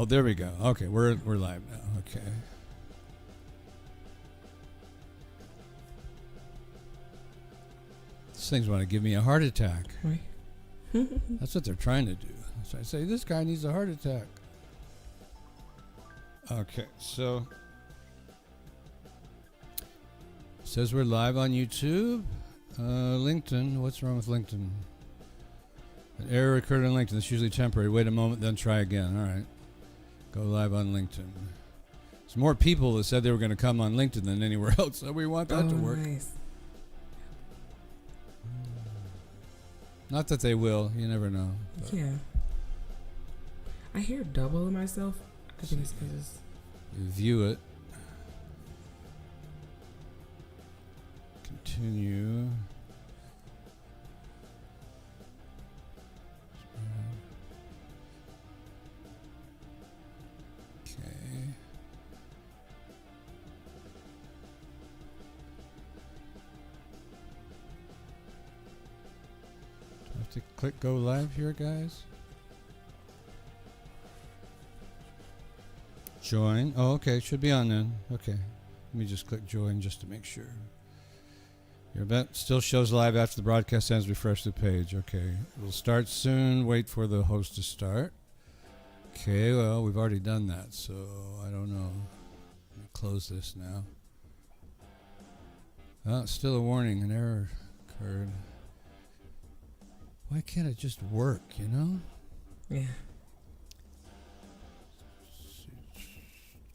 Oh, there we go. Okay, we're live now. Okay. These things want to give me a heart attack. Right. That's what they're trying to do. So I say, this guy needs a heart attack. Okay, so it says we're live on YouTube. LinkedIn, what's wrong with LinkedIn? An error occurred on LinkedIn. It's usually temporary. Wait a moment, then try again. All right. Go live on LinkedIn. There's more people that said they were going to come on LinkedIn than anywhere else, so we want that to work. Nice. Not that they will. You never know. Yeah. I hear double of myself. I think it's because you view it. Continue. Okay. Do I have to click go live here, guys? Join. Oh, okay. Should be on then. Okay. Let me just click join just to make sure. Your event still shows live after the broadcast ends. Refresh the page. Okay. It'll start soon. Wait for the host to start. Okay. Well, we've already done that, so I don't know. Let me close this now. Oh, it's still a warning. An error occurred. Why can't it just work, you know? yeah.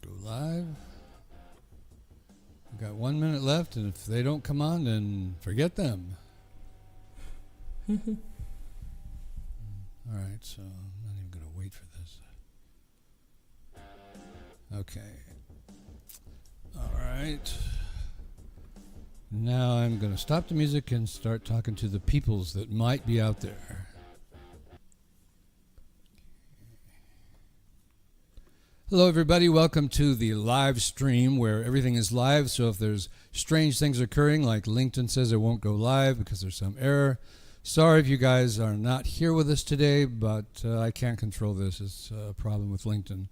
Go live. We've got 1 minute left, and if they don't come on, then forget them. All right, so I'm not even going to wait for this. Okay. All right. Now I'm going to stop the music and start talking to the peoples that might be out there. Hello, everybody. Welcome to the live stream where everything is live. So if there's strange things occurring, like LinkedIn says it won't go live because there's some error, sorry if you guys are not here with us today, but I can't control this. It's a problem with LinkedIn.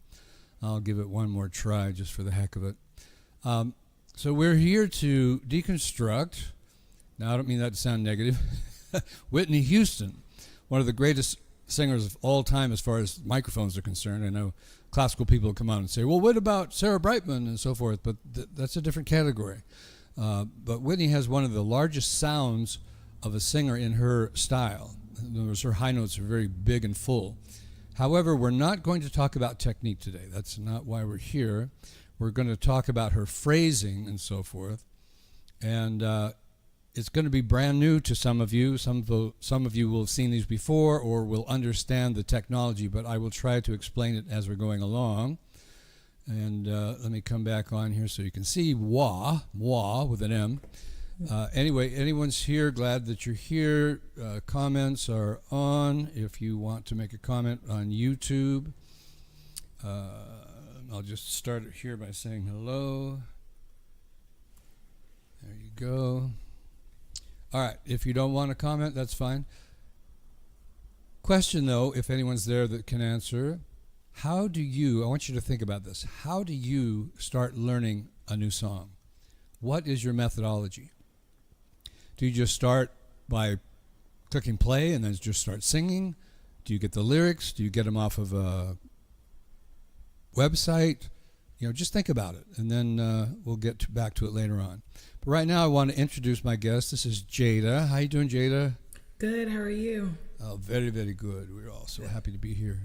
I'll give it one more try just for the heck of it. So we're here to deconstruct. Now, I don't mean that to sound negative. Whitney Houston, one of the greatest singers of all time as far as microphones are concerned. I know classical people come out and say, well, what about Sarah Brightman and so forth? But that's a different category. But Whitney has one of the largest sounds of a singer in her style. In other words, her high notes are very big and full. However, we're not going to talk about technique today. That's not why we're here. We're going to talk about her phrasing and so forth. And it's going to be brand new to some of you. Some of you will have seen these before or will understand the technology, but I will try to explain it as we're going along. And let me come back on here so you can see wah with an M. Anyway, anyone's here, glad that you're here. Comments are on if you want to make a comment on YouTube. I'll just start it here by saying hello. There you go. All right, if you don't want to comment, that's fine. Question, though, if anyone's there that can answer, I want you to think about this. How do you start learning a new song? What is your methodology? Do you just start by clicking play and then just start singing? Do you get the lyrics? Do you get them off of a website? Just think about it, and then we'll get back to it later on. But right now, I want to introduce my guest. This is Jada. How you doing, Jada? Good. How are you? Oh, very, very good. We're all so happy to be here.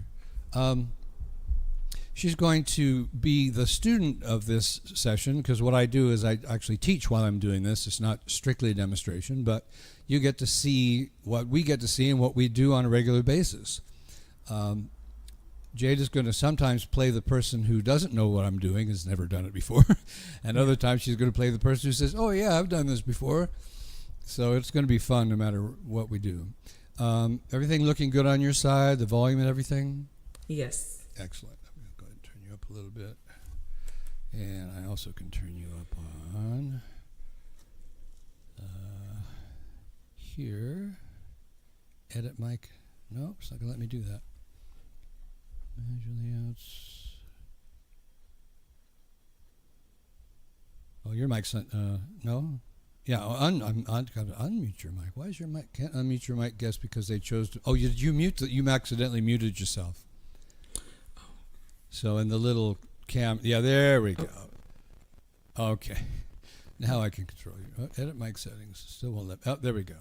She's going to be the student of this session, because what I do is I actually teach while I'm doing this. It's not strictly a demonstration, but you get to see what we get to see and what we do on a regular basis. Jade is going to sometimes play the person who doesn't know what I'm doing, has never done it before. And other times she's going to play the person who says, oh, yeah, I've done this before. So it's going to be fun no matter what we do. Everything looking good on your side, the volume and everything? Yes. Excellent. I'm going to go ahead and turn you up a little bit. And I also can turn you up on here. Edit mic. Nope, it's not going to let me do that. Manage layouts. Oh, your mic's no. Yeah, unmute your mic. Why is your mic can't unmute your mic? Guess because they chose to. Oh, you mute you accidentally muted yourself. So in the little cam, yeah, there we go. Okay, now I can control you. Oh, edit mic settings. Still won't let. Oh, there we go.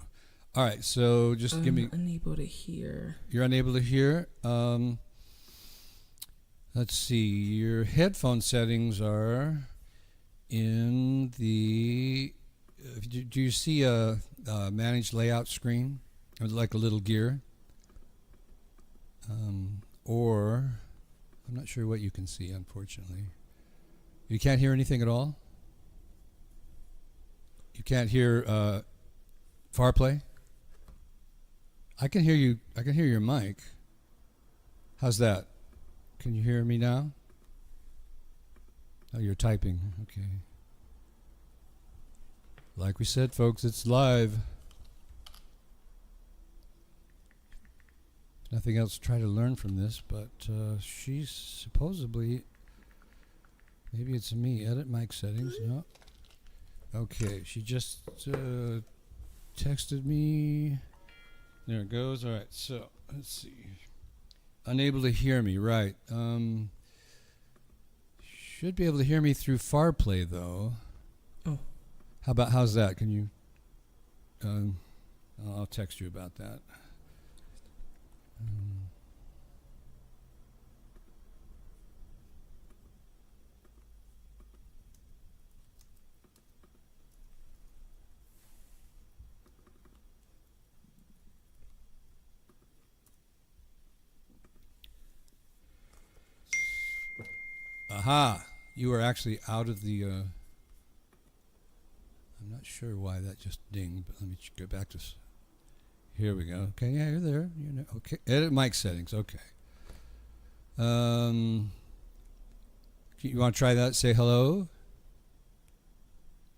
All right, so just give me. Unable to hear. You're unable to hear. Let's see. Your headphone settings are in the. Do you see a manage layout screen, or like a little gear? Or I'm not sure what you can see. Unfortunately, you can't hear anything at all. You can't hear far play. I can hear you. I can hear your mic. How's that? Can you hear me now? Oh, you're typing. Okay. Like we said, folks, it's live. Nothing else to try to learn from this, but she's supposedly. Maybe it's me. Edit mic settings. No. Okay, she just texted me. There it goes. All right, so let's see. Unable to hear me, right. Should be able to hear me through FarPlay, though. Oh. How's that? Can you... I'll text you about that. Aha! You are actually out of the... I'm not sure why that just dinged, but let me go back to... Here we go. Okay, yeah, you're there. Okay, edit mic settings. Okay. You want to try that? Say hello.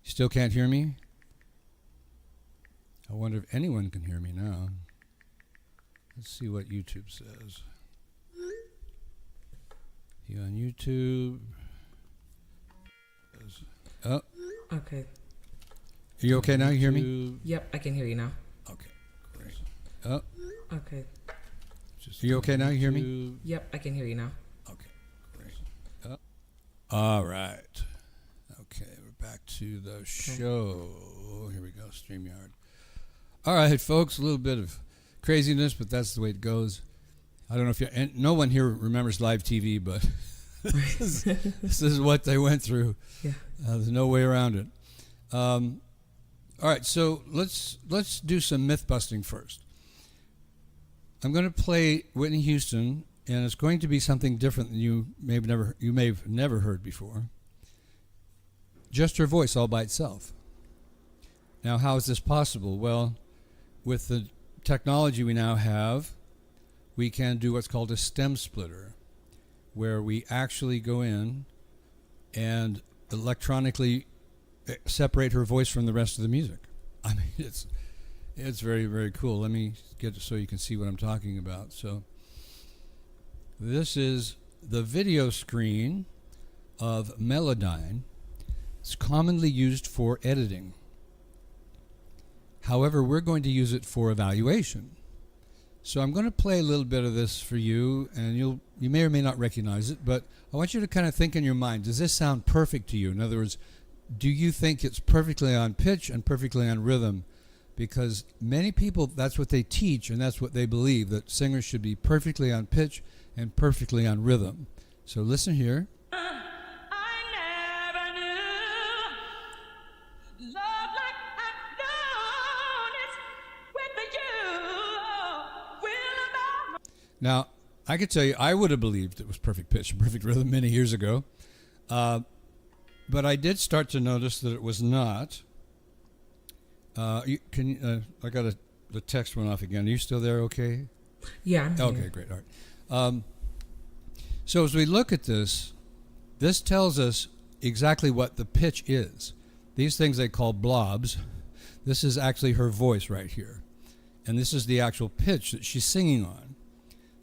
You still can't hear me? I wonder if anyone can hear me now. Let's see what YouTube says. You on YouTube? Oh. Okay. Are you okay now? You hear me? Yep, I can hear you now. Okay, great. Oh. Okay. Are you okay now? You hear me? Yep, I can hear you now. Okay, great. Oh. All right. Okay, we're back to the show. Here we go, StreamYard. All right, folks, a little bit of craziness, but that's the way it goes. I don't know if and no one here remembers live TV, but this is what they went through. Yeah. There's no way around it. All right, so let's do some myth busting first. I'm going to play Whitney Houston, and it's going to be something different than you may have never heard before. Just her voice all by itself. Now, how is this possible? Well, with the technology we now have, we can do what's called a stem splitter, where we actually go in and electronically separate her voice from the rest of the music. I mean, it's very, very cool. Let me get it so you can see what I'm talking about. So this is the video screen of Melodyne. It's commonly used for editing. However, we're going to use it for evaluation. So I'm going to play a little bit of this for you, and you may or may not recognize it, but I want you to kind of think in your mind, does this sound perfect to you? In other words, do you think it's perfectly on pitch and perfectly on rhythm? Because many people, that's what they teach, and that's what they believe, that singers should be perfectly on pitch and perfectly on rhythm. So listen here. Now, I could tell you, I would have believed it was perfect pitch and perfect rhythm many years ago. But I did start to notice that it was not. I got the text went off again. Are you still there okay? Yeah, I'm okay, here. Great. All right. So as we look at this tells us exactly what the pitch is. These things they call blobs. This is actually her voice right here. And this is the actual pitch that she's singing on.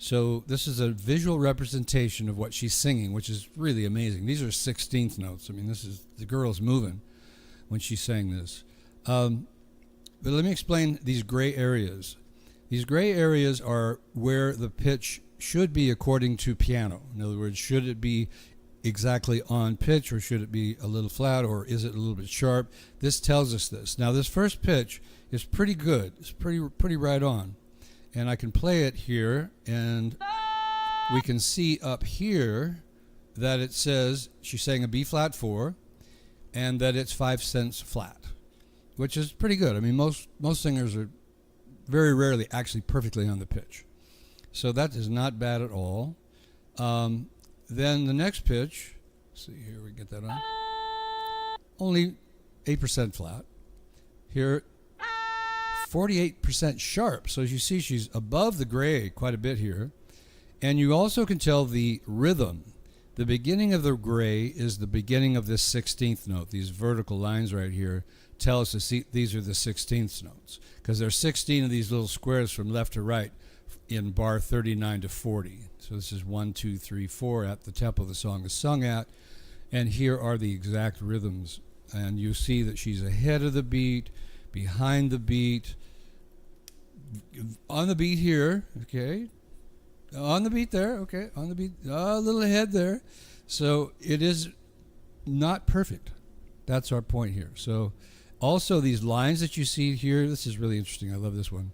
So this is a visual representation of what she's singing, which is really amazing. These are 16th notes. I mean, the girl's moving. when she sang this. But let me explain these gray areas. These gray areas are where the pitch should be according to piano. In other words, should it be exactly on pitch, or should it be a little flat, or is it a little bit sharp? This tells us this. Now, this first pitch is pretty good. It's pretty right on. And I can play it here, and we can see up here that it says she's saying a B flat 4, and that it's 5 cents flat, which is pretty good. I mean, most singers are very rarely actually perfectly on the pitch. So that is not bad at all. Then the next pitch, let's see here, we get that on. Only 8% flat. Here, 48% sharp. So as you see, she's above the gray quite a bit here. And you also can tell the rhythm. The beginning of the gray is the beginning of this 16th note. These vertical lines right here tell us these are the 16th notes, because there's 16 of these little squares from left to right in bar 39 to 40. So this is 1, 2, 3, 4 at the tempo the song is sung at. And here are the exact rhythms. And you see that she's ahead of the beat, behind the beat, on the beat here, okay, on the beat there, okay, on the beat, a little ahead there. So it is not perfect. That's our point here. So also these lines that you see here, this is really interesting. I love this one,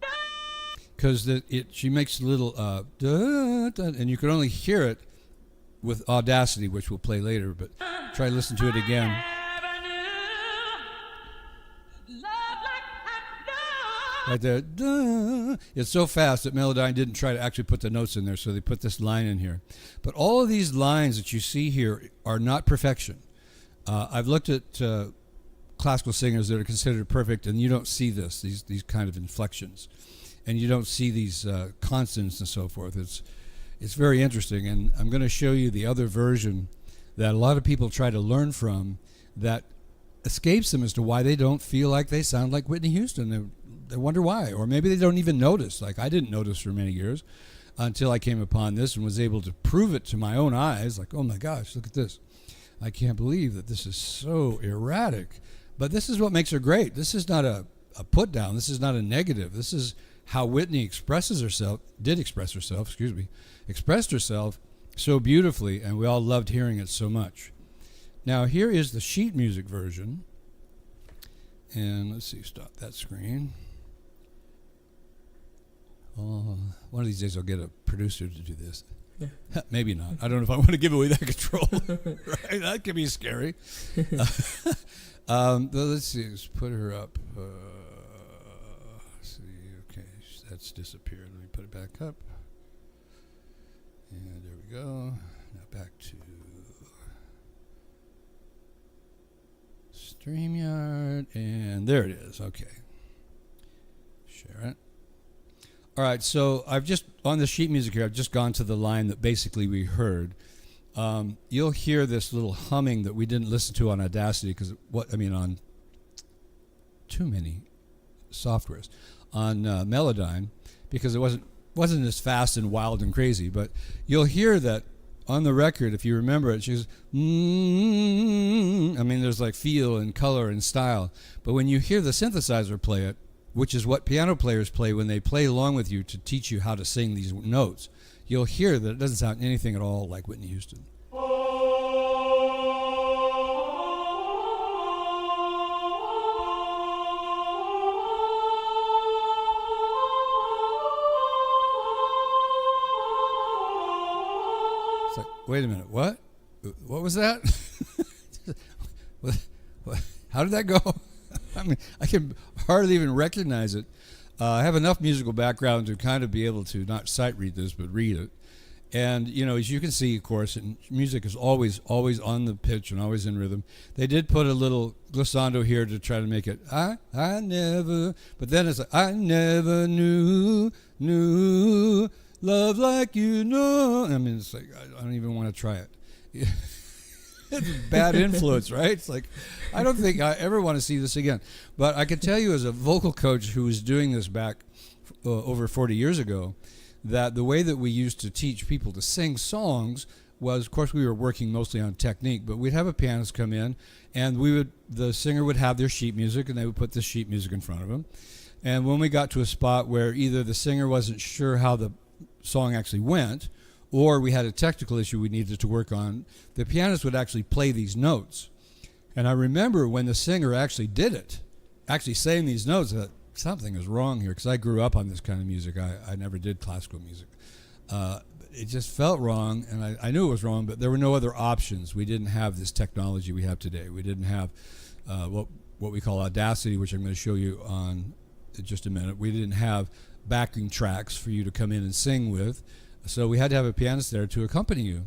because she makes a little duh, duh, and you can only hear it with Audacity, which we'll play later, but try to listen to it again. Right there. Duh. It's so fast that Melodyne didn't try to actually put the notes in there, so they put this line in here. But all of these lines that you see here are not perfection. I've looked at classical singers that are considered perfect, and you don't see these kind of inflections. And you don't see these consonants and so forth. It's very interesting, and I'm going to show you the other version that a lot of people try to learn from that escapes them as to why they don't feel like they sound like Whitney Houston. They wonder why, or maybe they don't even notice. Like I didn't notice for many years until I came upon this and was able to prove it to my own eyes. Like, oh my gosh, look at this. I can't believe that this is so erratic. But this is what makes her great. This is not a put down. This is not a negative. This is how Whitney expressed herself so beautifully, and we all loved hearing it so much. Now here is the sheet music version. And let's see, stop that screen. Oh, one of these days I'll get a producer to do this. Yeah. Maybe not. I don't know if I want to give away that control. Right? That could be scary. Let's see, let's put her up. Let's see, okay, that's disappeared. Let me put it back up. And there we go. Now back to StreamYard, and there it is. Okay. Share it. All right, so I've just, on the sheet music here, I've just gone to the line that basically we heard. You'll hear this little humming that we didn't listen to on Audacity, on too many softwares, on Melodyne, because it wasn't as fast and wild and crazy. But you'll hear that on the record, if you remember it, she goes, there's like feel and color and style. But when you hear the synthesizer play it, which is what piano players play when they play along with you to teach you how to sing these notes, you'll hear that it doesn't sound anything at all like Whitney Houston. It's like, wait a minute, what? What was that? How did that go? I can hardly even recognize it. I have enough musical background to kind of be able to not sight read this, but read it. And, as you can see, of course, and music is always on the pitch and always in rhythm. They did put a little glissando here to try to make it, I never, but then it's like, I never knew love like you know. It's like, I don't even want to try it. It's a bad influence, right? It's like, I don't think I ever want to see this again. But I can tell you as a vocal coach who was doing this back over 40 years ago, that the way that we used to teach people to sing songs was, of course, we were working mostly on technique, but we'd have a pianist come in, and the singer would have their sheet music, and they would put the sheet music in front of them. And when we got to a spot where either the singer wasn't sure how the song actually went, or we had a technical issue we needed to work on, the pianist would actually play these notes. And I remember when the singer actually did it, actually saying these notes, that something is wrong here, because I grew up on this kind of music. I never did classical music. It just felt wrong, and I knew it was wrong, but there were no other options. We didn't have this technology we have today. We didn't have what we call Audacity, which I'm going to show you on in just a minute. We didn't have backing tracks for you to come in and sing with, so we had to have a pianist there to accompany you.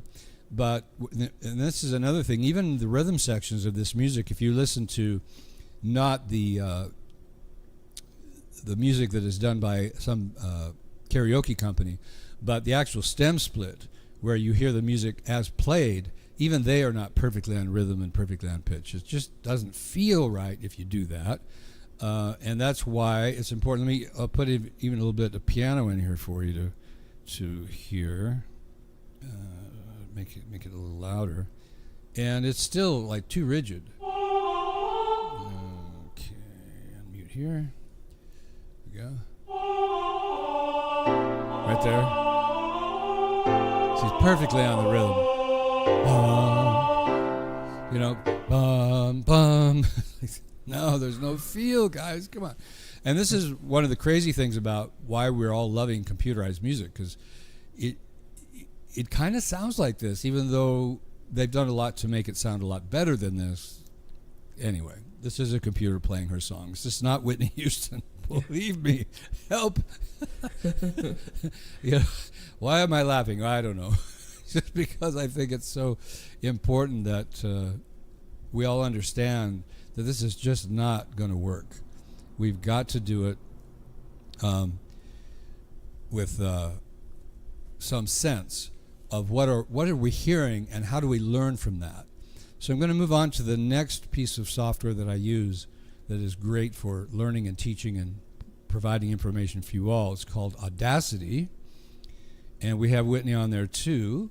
But, and this is another thing, even the rhythm sections of this music, if you listen to not the music that is done by some karaoke company, but the actual stem split, where you hear the music as played, even they are not perfectly on rhythm and perfectly on pitch. It just doesn't feel right if you do that. And that's why it's important. I'll put even a little bit of piano in here for you to hear. Make it a little louder, and it's still like too rigid. Okay, unmute here. We go. Right there. She's perfectly on the rhythm. Bum, bum. No, there's no feel, guys. Come on. And this is one of the crazy things about why we're all loving computerized music, because it kind of sounds like this, even though they've done a lot to make it sound a lot better than this. Anyway, this is a computer playing her songs. This is not Whitney Houston. Believe me. Help. Why am I laughing? I don't know. Just because I think it's so important that we all understand that this is just not going to work. We've got to do it with some sense of what are we hearing and how do we learn from that. So I'm going to move on to the next piece of software that I use that is great for learning and teaching and providing information for you all. It's called Audacity, and we have Whitney on there too.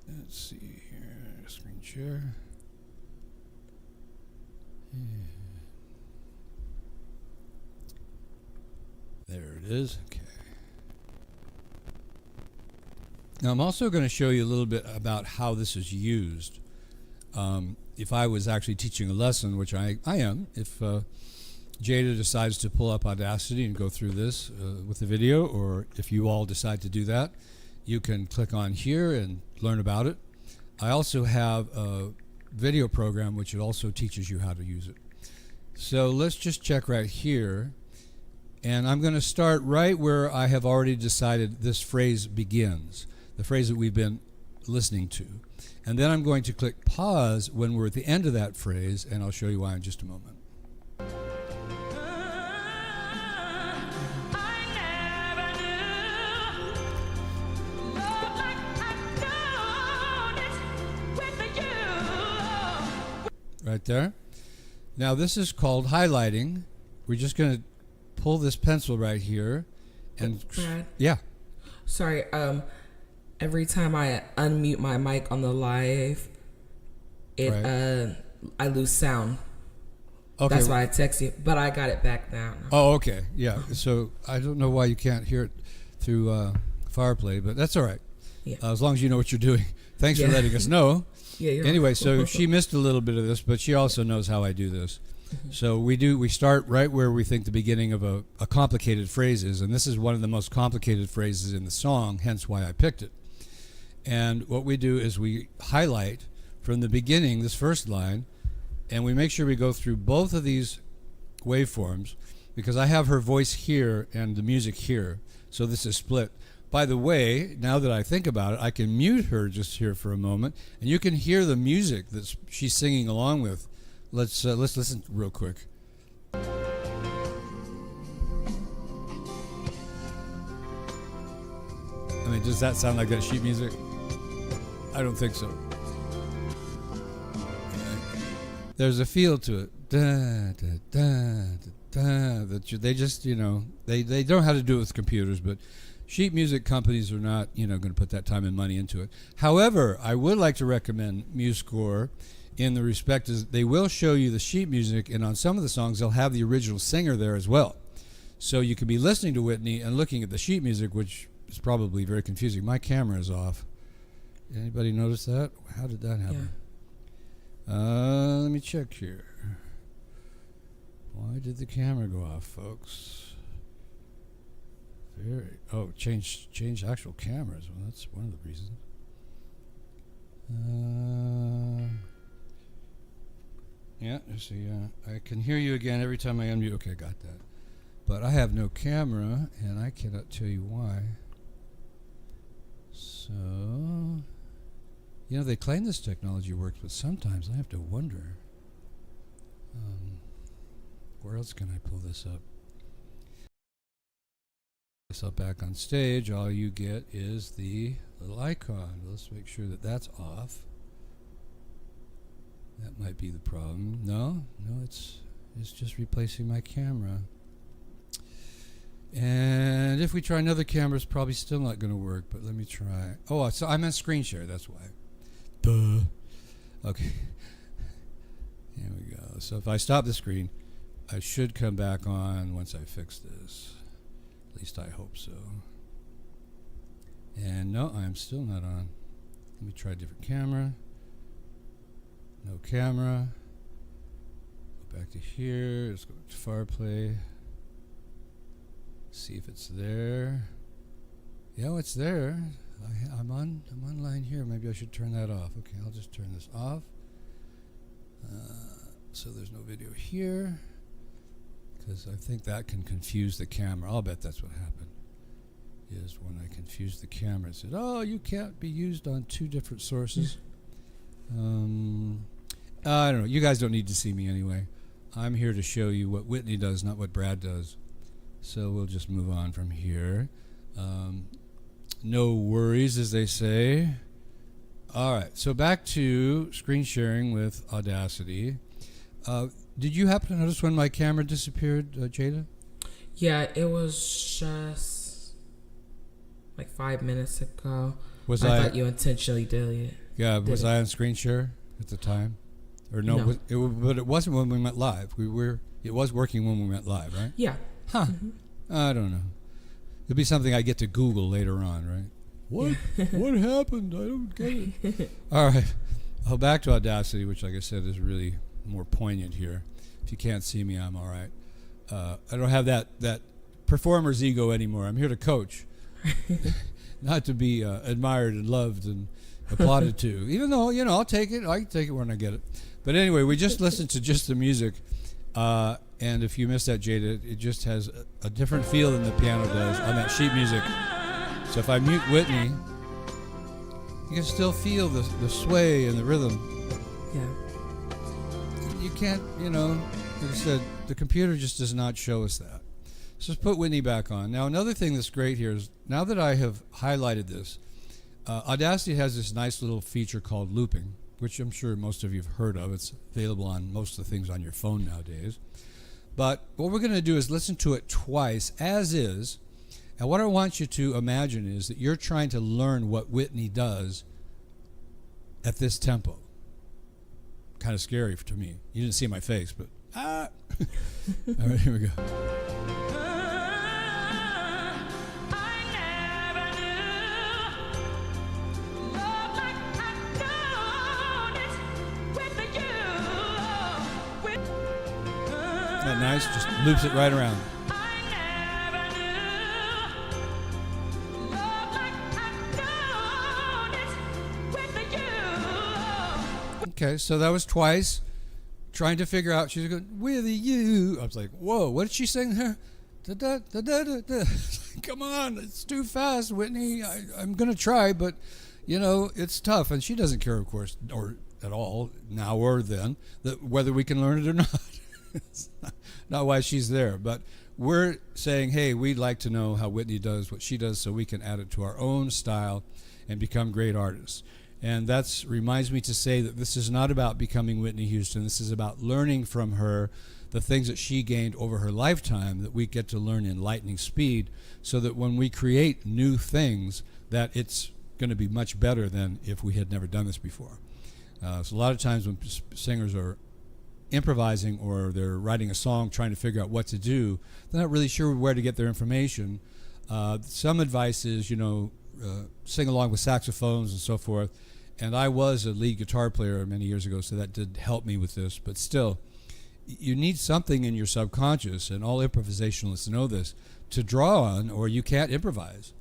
Let's see here, screen share. There it is. Okay. Now I'm also going to show you a little bit about how this is used. If I was actually teaching a lesson, which I am, if Jada decides to pull up Audacity and go through this with the video, or if you all decide to do that, you can click on here and learn about it. I also have a video program which it also teaches you how to use it. So let's just check right here. And I'm going to start right where I have already decided this phrase begins, the phrase that we've been listening to. And then I'm going to click pause when we're at the end of that phrase, and I'll show you why in just a moment. Right there. Now this is called highlighting. We're just going to pull this pencil right here and Brad? Yeah. Sorry, every time I unmute my mic on the live, I lose sound. Okay. That's why I text you, but I got it back now. Oh, okay. Yeah. So I don't know why you can't hear it through Fireplay, but that's all right. Yeah. As long as you know what you're doing. Thanks for letting us know. Yeah. Anyway, so she missed a little bit of this, but she also knows how I do this. Mm-hmm. So we start right where we think the beginning of a complicated phrase is, and this is one of the most complicated phrases in the song, hence why I picked it. And what we do is we highlight from the beginning, this first line, and we make sure we go through both of these waveforms, because I have her voice here and the music here, so this is split. By the way, now that I think about it, I can mute her just here for a moment, and you can hear the music that she's singing along with. Let's listen real quick. I mean, does that sound like that sheet music? I don't think so. There's a feel to it. Da, da, da, da, da, that they just, they know how to do it with computers, but sheet music companies are not, going to put that time and money into it. However, I would like to recommend MuseScore in the respect is they will show you the sheet music, and on some of the songs they'll have the original singer there as well. So you could be listening to Whitney and looking at the sheet music, which is probably very confusing. My camera is off. Anybody notice that? How did that happen? Yeah. Let me check here. Why did the camera go off, folks? Change actual cameras. Well, that's one of the reasons. Yeah, see, I can hear you again every time I unmute. Okay, got that. But I have no camera, and I cannot tell you why. So, they claim this technology works, but sometimes I have to wonder. Where else can I pull this up? This up back on stage, all you get is the little icon. Let's make sure that that's off. That might be the problem. No, it's just replacing my camera. And if we try another camera, it's probably still not going to work, but let me try. Oh, so I'm on screen share, that's why. Duh. Okay. Here we go. So if I stop the screen, I should come back on once I fix this. At least I hope so. And no, I'm still not on. Let me try a different camera. No camera. Go back to here. Let's go to far play. See if it's there. Yeah, it's there. I'm online here. Maybe I should turn that off. Okay, I'll just turn this off. So there's no video here, because I think that can confuse the camera. I'll bet that's what happened. Is when I confused the camera, it said, "Oh, you can't be used on two different sources." I don't know. You guys don't need to see me anyway. I'm here to show you what Whitney does, not what Brad does. So we'll just move on from here. No worries, as they say. All right, so back to screen sharing with Audacity. Did you happen to notice when my camera disappeared, Jada? Yeah, it was just like 5 minutes ago. I thought you intentionally did it. Yeah, was I on screen share at the time? Or no? But it wasn't when we went live. It was working when we went live, right? Yeah. Huh. Mm-hmm. I don't know. It'll be something I get to Google later on, right? What? What happened? I don't get it. All right. Back to Audacity, which, like I said, is really more poignant here. If you can't see me, I'm all right. I don't have that performer's ego anymore. I'm here to coach, not to be admired and loved and applauded to. Even though, I'll take it. I can take it when I get it. But anyway, we just listened to just the music. And if you missed that, Jada, it just has a different feel than the piano does on that sheet music. So if I mute Whitney, you can still feel the sway and the rhythm. Yeah. You can't, like I said, the computer just does not show us that. So let's put Whitney back on. Now, another thing that's great here is, now that I have highlighted this, Audacity has this nice little feature called looping, which I'm sure most of you have heard of. It's available on most of the things on your phone nowadays. But what we're going to do is listen to it twice as is. And what I want you to imagine is that you're trying to learn what Whitney does at this tempo. Kind of scary to me. You didn't see my face, but All right, here we go. Isn't that nice? Just loops it right around. Okay, so that was twice. Trying to figure out, she's going, with you. I was like, whoa, what did she sing there? Come on, it's too fast, Whitney. I'm going to try, but, it's tough. And she doesn't care, of course, or at all, now or then, whether we can learn it or not. It's not why she's there. But we're saying, hey, we'd like to know how Whitney does what she does so we can add it to our own style and become great artists. And that reminds me to say that this is not about becoming Whitney Houston. This is about learning from her the things that she gained over her lifetime that we get to learn in lightning speed, so that when we create new things, that it's going to be much better than if we had never done this before. So a lot of times when singers are improvising or they're writing a song trying to figure out what to do, they're not really sure where to get their information. Some advice is, sing along with saxophones and so forth. And I was a lead guitar player many years ago, so that did help me with this. But still, you need something in your subconscious, and all improvisationalists know this, to draw on, or you can't improvise.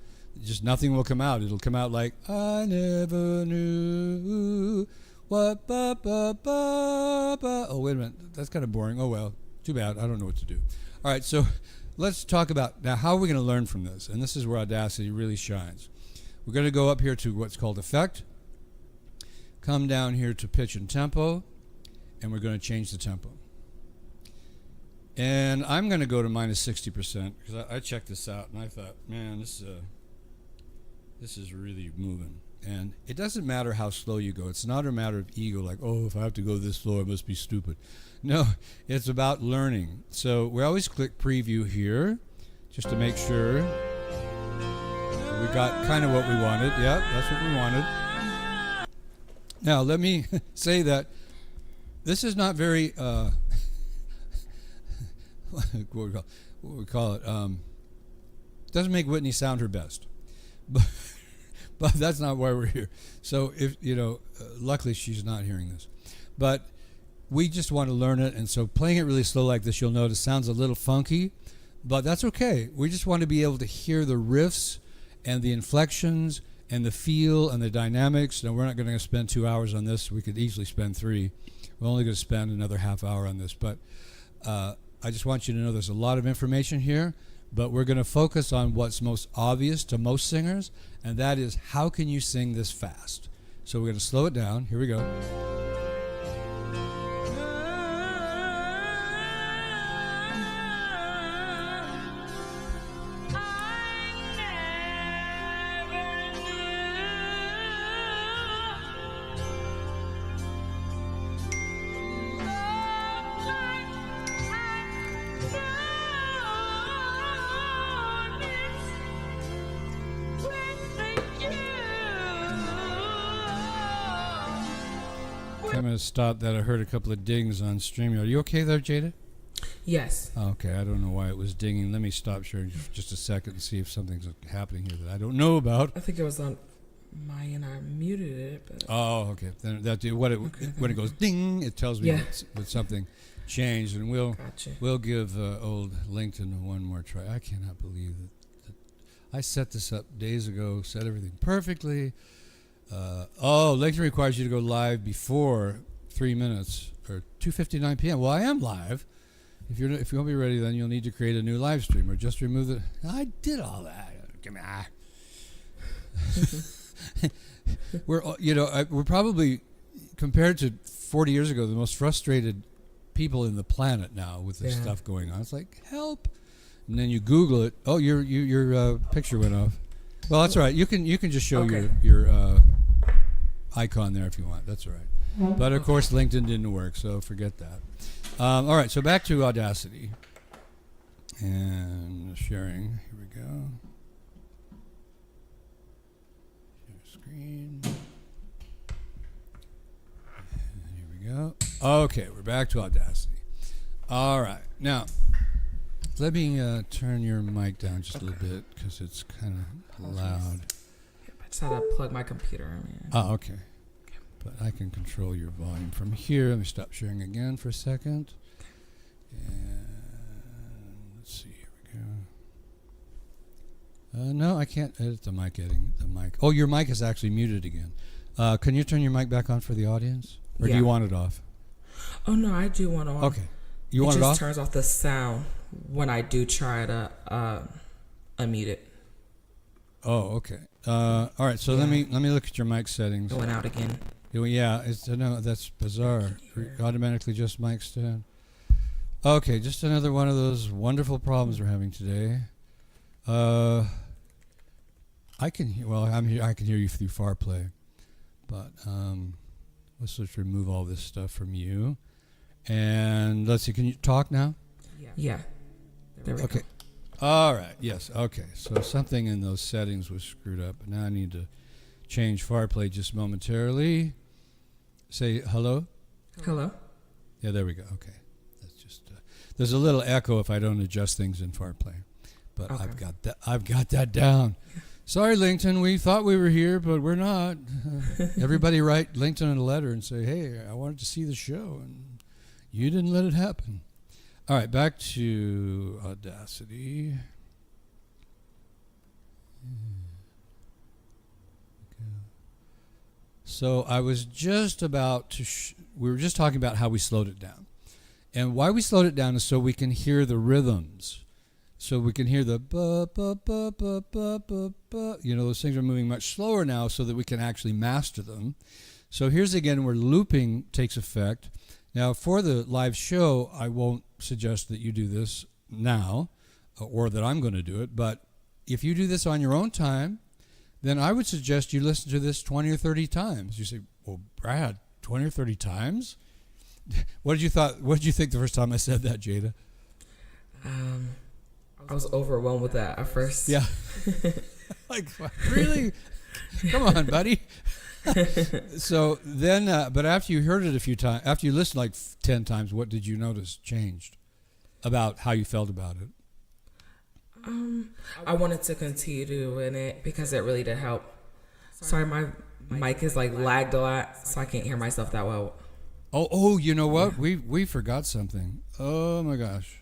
Just nothing will come out. It'll come out like, I never knew what, ba, ba, ba, ba. Oh, wait a minute. That's kind of boring. Oh, well, too bad. I don't know what to do. All right, so let's talk about now how are we going to learn from this? And this is where Audacity really shines. We're going to go up here to what's called Effect, come down here to Pitch and Tempo, and we're going to change the tempo. And I'm going to go to minus 60% because I checked this out and I thought, man, this is really moving. And it doesn't matter how slow you go. It's not a matter of ego, like, oh, if I have to go this slow, I must be stupid. No, it's about learning. So we always click preview here just to make sure we got kind of what we wanted. Yeah, that's what we wanted. Now, let me say that this is not very, what we call it, doesn't make Whitney sound her best. But that's not why we're here. So if, luckily she's not hearing this. But we just want to learn it, and so playing it really slow like this, you'll notice sounds a little funky, but that's okay. We just want to be able to hear the riffs and the inflections and the feel and the dynamics. Now, we're not going to spend 2 hours on this. We could easily spend 3. We're only going to spend another half hour on this, but I just want you to know there's a lot of information here, but we're going to focus on what's most obvious to most singers, and that is how can you sing this fast? So we're going to slow it down. Here we go. I'm going to stop that. I heard a couple of dings on StreamYard. Are you okay there, Jada? Yes. Okay, I don't know why it was dinging. Let me stop sharing for just a second and see if something's happening here that I don't know about. I think it was on my end. I muted it. But oh, okay. Then when it goes ding, it tells me that something changed, and we'll give old LinkedIn one more try. I cannot believe that I set this up days ago, set everything perfectly. LinkedIn requires you to go live before 3 minutes or 2:59 p.m. Well, I am live. If you won't be ready, then you'll need to create a new live stream or just remove it. I did all that. Give me we're probably, compared to 40 years ago, the most frustrated people in the planet now with this stuff going on. It's like, help. And then you Google it. Oh, your picture went off. Well, that's all right. You can just show your icon there if you want. That's all right. But of course, LinkedIn didn't work, so forget that. All right. So back to Audacity and sharing. Here we go. Share screen. And here we go. Okay, we're back to Audacity. All right. Now, let me turn your mic down just a little bit because it's kind of loud. I just had to plug my computer in. Oh, okay. But I can control your volume from here. Let me stop sharing again for a second. And let's see. Here we go. No, I can't edit the mic. Oh, your mic is actually muted again. Can you turn your mic back on for the audience? Or do you want it off? Oh, no, I do want it on. Okay. You want it off? It just turns off the sound when I do try to unmute it. Oh, okay. All right. So let me look at your mic settings. Going out again. Yeah. No, that's bizarre. Automatically just mic stand. Okay, just another one of those wonderful problems we're having today. I can hear you through FarPlay, But let's just remove all this stuff from you. And let's see, can you talk now? Yeah. There we go. All right, yes, okay. So something in those settings was screwed up. Now I need to change FarPlay just momentarily. Say hello. Hello. Yeah, there we go. Okay. That's just there's a little echo if I don't adjust things in FarPlay. But Okay. I've got that down. Sorry, Lincoln, we thought we were here, but we're not. Everybody write Lincoln a letter and say, hey, I wanted to see the show, and you didn't let it happen. All right, back to Audacity. So I was just about to, we were just talking about how we slowed it down. And why we slowed it down is so we can hear the rhythms. So we can hear the you know, those things are moving much slower now so that we can actually master them. So here's again where looping takes effect. Now for the live show, I won't suggest that you do this now or that I'm going to do it, but if you do this on your own time, then I would suggest you listen to this 20 or 30 times. You say, well, Brad, 20 or 30 times? What did you think the first time I said that, Jada? I was overwhelmed with that at first. Yeah. Like, really? Come on, buddy. So then, but after you heard it a few times, after you listened like 10 times, what did you notice changed about how you felt about it? I wanted to continue doing it because it really did help. Sorry, my mic is like lagged a lot, so I can't hear myself that well. Oh, you know what? Yeah. We forgot something. Oh my gosh.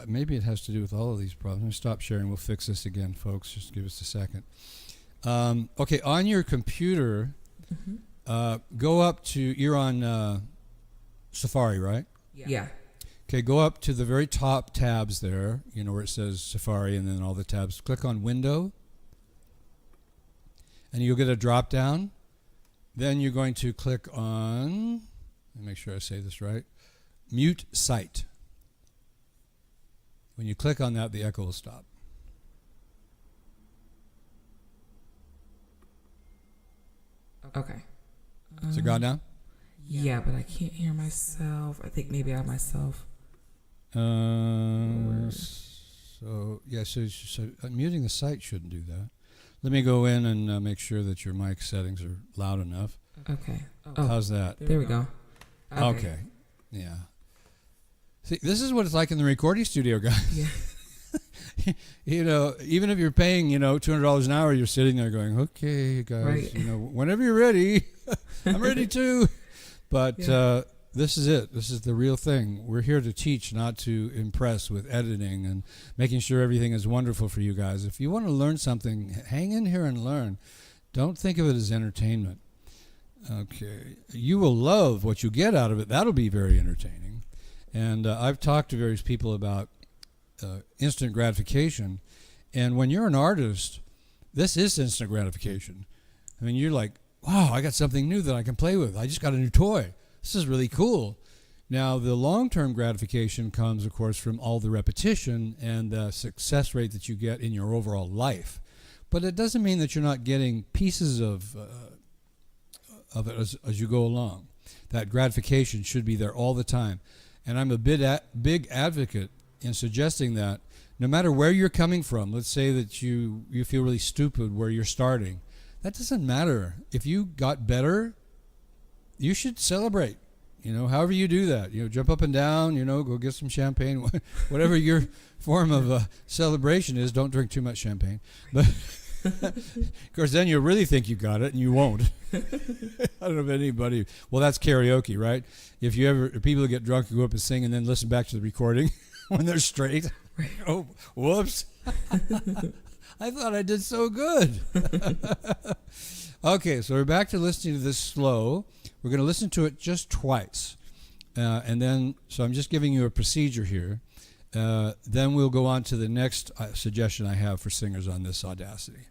Maybe it has to do with all of these problems. Let me stop sharing. We'll fix this again, folks. Just give us a second. Okay, on your computer, go up to, you're on Safari, right? Yeah. Okay, go up to the very top tabs there, you know, where it says Safari and then all the tabs. Click on Window, and you'll get a drop down. Then you're going to click on, let me make sure I say this right, Mute Site. When you click on that, the echo will stop. Okay. Is it gone now? Yeah, but I can't hear myself. I think maybe I have myself. So muting the site shouldn't do that. Let me go in and make sure that your mic settings are loud enough. Okay. How's that? There we go. Okay. Yeah. See, this is what it's like in the recording studio, guys. Yeah. You know, even if you're paying, you know, $200 an hour, you're sitting there going, okay, guys, right. You know, whenever you're ready, I'm ready too. But this is it. This is the real thing. We're here to teach, not to impress with editing and making sure everything is wonderful for you guys. If you want to learn something, hang in here and learn. Don't think of it as entertainment. Okay. You will love what you get out of it. That'll be very entertaining. And I've talked to various people about instant gratification. And when you're an artist, this is instant gratification. I mean, you're like, wow, I got something new that I can play with. I just got a new toy. This is really cool. Now, the long-term gratification comes, of course, from all the repetition and the success rate that you get in your overall life. But it doesn't mean that you're not getting pieces of it as you go along. That gratification should be there all the time. And I'm a big advocate in suggesting that no matter where you're coming from, let's say that you feel really stupid where you're starting, that doesn't matter. If you got better, you should celebrate. You know, however you do that, you know, jump up and down, you know, go get some champagne, whatever your form of celebration is. Don't drink too much champagne. But of course, then you'll really think you got it, and you won't. I don't know if anybody. Well, that's karaoke, right? If people get drunk and go up and sing, and then listen back to the recording when they're straight. Oh, whoops! I thought I did so good. Okay, so we're back to listening to this slow. We're going to listen to it just twice, and then. So I'm just giving you a procedure here. Then we'll go on to the next suggestion I have for singers on this Audacity.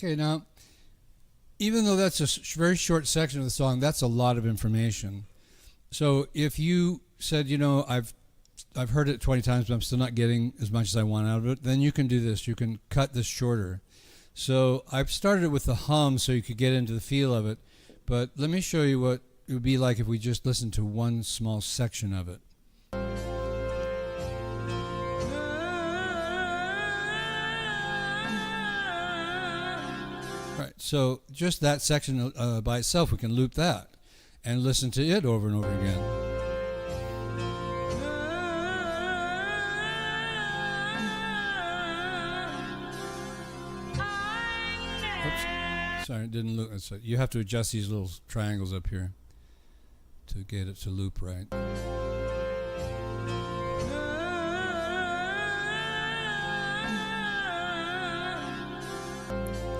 Okay, now, even though that's a very short section of the song, that's a lot of information. So if you said, you know, I've heard it 20 times, but I'm still not getting as much as I want out of it, then you can do this. You can cut this shorter. So I've started it with the hum so you could get into the feel of it. But let me show you what it would be like if we just listened to one small section of it. All right, so just that section by itself, we can loop that and listen to it over and over again. Oops. Sorry, it didn't look. So you have to adjust these little triangles up here to get it to loop right. There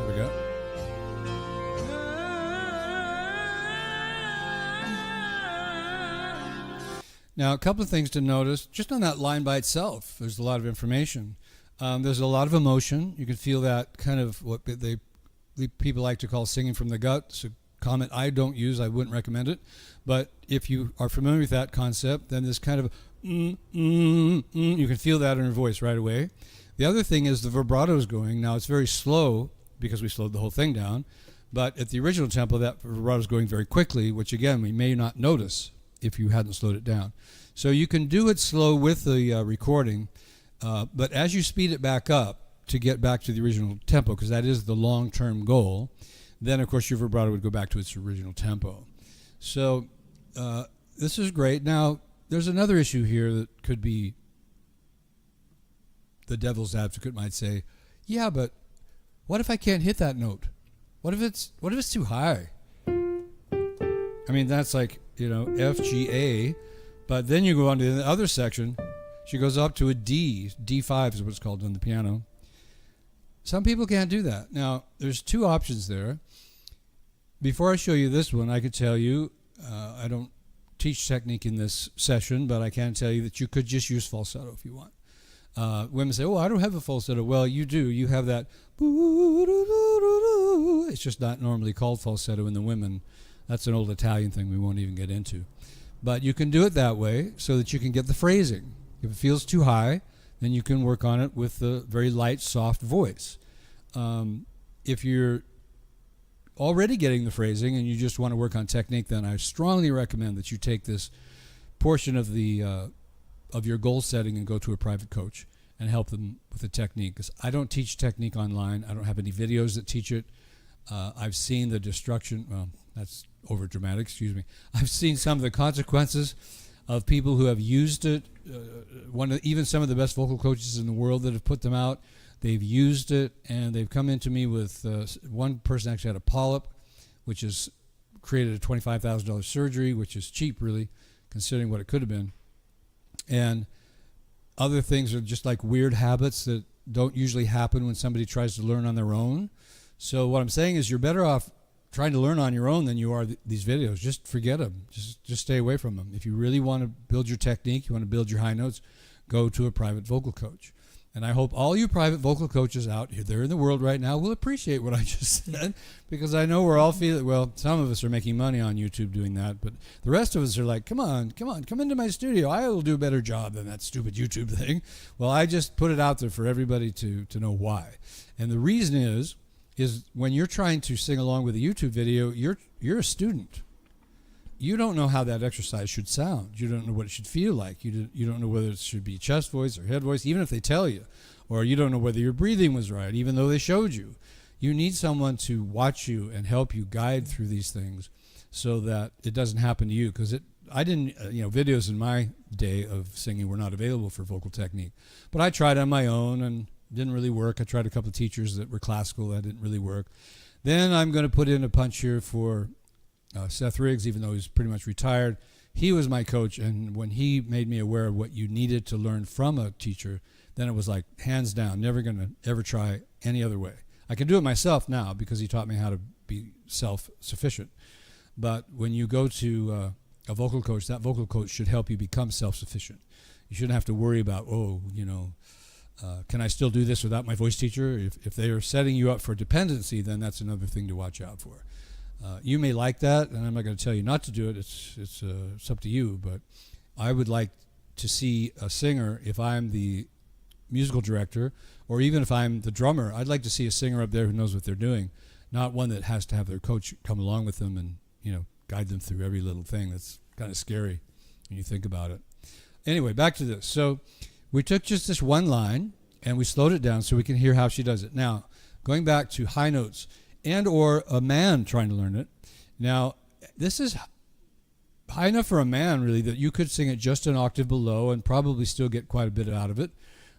we go. Now, a couple of things to notice, just on that line by itself, there's a lot of information. There's a lot of emotion. You can feel that kind of what people like to call singing from the gut. It's a comment I don't use. I wouldn't recommend it. But if you are familiar with that concept, then this kind of you can feel that in your voice right away. The other thing is the vibrato is going. Now, it's very slow because we slowed the whole thing down. But at the original tempo, that vibrato is going very quickly, which, again, we may not notice if you hadn't slowed it down. So you can do it slow with the recording, but as you speed it back up to get back to the original tempo, because that is the long-term goal, then of course your vibrato would go back to its original tempo. So this is great. Now there's another issue here that could be, the devil's advocate might say, yeah, but what if I can't hit that note? What if it's too high? I mean, that's like, you know, F, G, A, but then you go on to the other section. She goes up to a D. D5 is what it's called on the piano. Some people can't do that. Now, there's two options there. Before I show you this one, I could tell you, I don't teach technique in this session, but I can tell you that you could just use falsetto if you want. Women say, oh, I don't have a falsetto. Well, you do. You have that. It's just not normally called falsetto in the women. That's an old Italian thing we won't even get into. But you can do it that way so that you can get the phrasing. If it feels too high, then you can work on it with a very light, soft voice. If you're already getting the phrasing and you just want to work on technique, then I strongly recommend that you take this portion of the of your goal setting and go to a private coach and help them with the technique. Because I don't teach technique online. I don't have any videos that teach it. I've seen the destruction. Well, that's over dramatic. Excuse me. I've seen some of the consequences of people who have used it. Even some of the best vocal coaches in the world that have put them out, they've used it, and they've come into me with one person actually had a polyp, which has created a $25,000 surgery, which is cheap, really, considering what it could have been. And other things are just like weird habits that don't usually happen when somebody tries to learn on their own. So what I'm saying is you're better off trying to learn on your own than you are these videos. Just forget them. Just stay away from them. If you really want to build your technique, you want to build your high notes, go to a private vocal coach. And I hope all you private vocal coaches out there in the world right now will appreciate what I just said, because I know we're all feeling, well, some of us are making money on YouTube doing that, but the rest of us are like, come on, come into my studio. I will do a better job than that stupid YouTube thing. Well, I just put it out there for everybody to know why. And the reason is when you're trying to sing along with a YouTube video, you're a student. You don't know how that exercise should sound. You don't know what it should feel like. You don't know whether it should be chest voice or head voice, even if they tell you. Or you don't know whether your breathing was right, even though they showed you. You need someone to watch you and help you guide through these things so that it doesn't happen to you. Because I didn't, videos in my day of singing were not available for vocal technique. But I tried on my own and didn't really work. I tried a couple of teachers that were classical. That didn't really work. Then I'm going to put in a punch here for Seth Riggs, even though he's pretty much retired. He was my coach, and when he made me aware of what you needed to learn from a teacher, then it was like, hands down, never going to ever try any other way. I can do it myself now because he taught me how to be self-sufficient. But when you go to a vocal coach, that vocal coach should help you become self-sufficient. You shouldn't have to worry about, Can I still do this without my voice teacher? If they are setting you up for dependency, then that's another thing to watch out for. You may like that, and I'm not going to tell you not to do it. It's up to you. But I would like to see a singer, if I'm the musical director, or even if I'm the drummer, I'd like to see a singer up there who knows what they're doing, not one that has to have their coach come along with them and guide them through every little thing. That's kind of scary when you think about it. Anyway, back to this. So we took just this one line and we slowed it down so we can hear how she does it. Now, going back to high notes and or a man trying to learn it. Now, this is high enough for a man, really, that you could sing it just an octave below and probably still get quite a bit out of it.